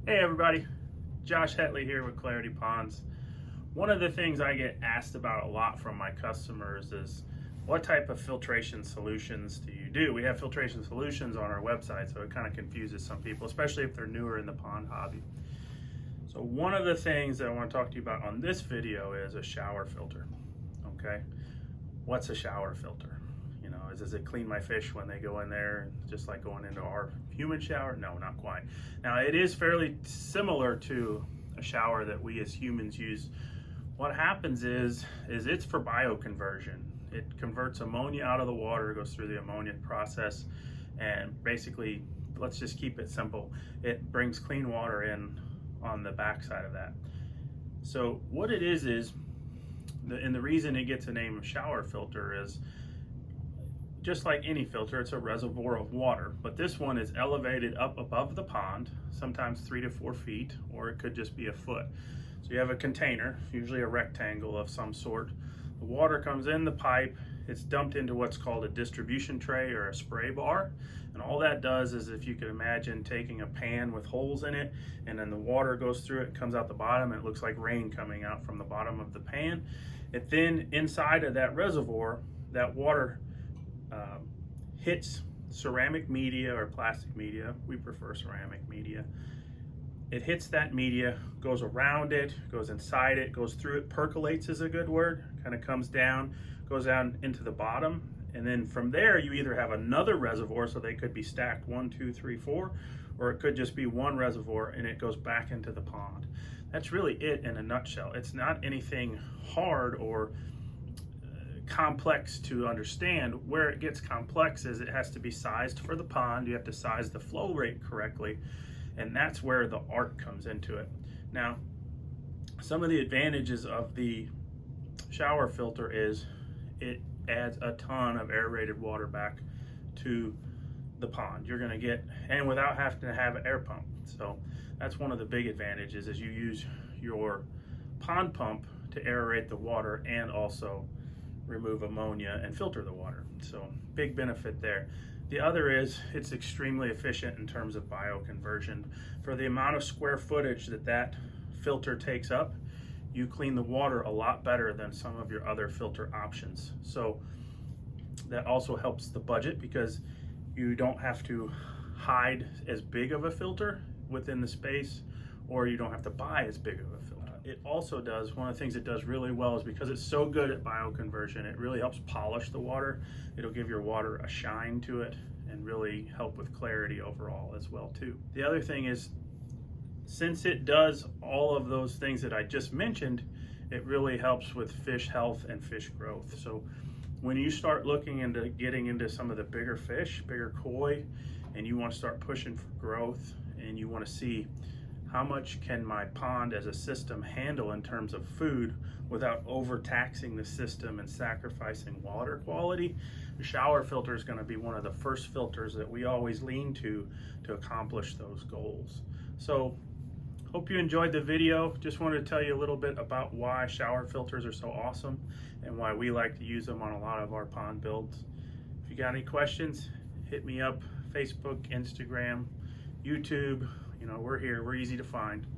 Hey everybody, Josh Hetley here with Clarity Ponds. One of the things I get asked about a lot from my customers is what type of filtration solutions do you do? We have filtration solutions on our website, so it kind of confuses some people, especially if they're newer in the pond hobby. So one of the things that I want to talk to you about on this video is a shower filter. Okay, what's a shower filter? You know, does it clean my fish when they go in there, just like going into our human shower? No, not quite. Now, it is fairly similar to a shower that we as humans use. What happens is it's for bioconversion. It converts ammonia out of the water, goes through the ammonia process, and basically, let's just keep it simple. It brings clean water in on the backside of that. So what it is, and the reason it gets a name of shower filter is, just like any filter, it's a reservoir of water, but this one is elevated up above the pond, sometimes 3 to 4 feet, or it could just be a foot. So you have a container, usually a rectangle of some sort. The water comes in the pipe, it's dumped into what's called a distribution tray or a spray bar. And all that does is, if you could imagine taking a pan with holes in it, and then the water goes through it, comes out the bottom, and it looks like rain coming out from the bottom of the pan. It then, inside of that reservoir, that water hits ceramic media or plastic media. We prefer ceramic media. It hits that media, goes around it, goes inside it, goes through it. Percolates is a good word. Kind of comes down, goes down into the bottom, and then from there you either have another reservoir, so they could be stacked 1, 2, 3, 4, or it could just be one reservoir and it goes back into the pond. That's really it in a nutshell. It's not anything hard or complex to understand. Where it gets complex is it has to be sized for the pond. You have to size the flow rate correctly, and that's where the art comes into it. Now, some of the advantages of the shower filter is it adds a ton of aerated water back to the pond. You're going to get, and without having to have an air pump. So that's one of the big advantages, is you use your pond pump to aerate the water and also remove ammonia and filter the water. So big benefit there. The other is it's extremely efficient in terms of bioconversion. For the amount of square footage that filter takes up, you clean the water a lot better than some of your other filter options. So that also helps the budget, because you don't have to hide as big of a filter within the space, or you don't have to buy as big of a filter. It also does, one of the things it does really well is, because it's so good at bioconversion, it really helps polish the water. It'll give your water a shine to it and really help with clarity overall as well too. The other thing is, since it does all of those things that I just mentioned, it really helps with fish health and fish growth. So when you start looking into getting into some of the bigger fish, bigger koi, and you want to start pushing for growth, and you want to see how much can my pond as a system handle in terms of food without overtaxing the system and sacrificing water quality, the shower filter is going to be one of the first filters that we always lean to accomplish those goals. So hope you enjoyed the video. Just wanted to tell you a little bit about why shower filters are so awesome and why we like to use them on a lot of our pond builds. If you got any questions, hit me up. Facebook, Instagram, YouTube. You know, we're here. We're easy to find.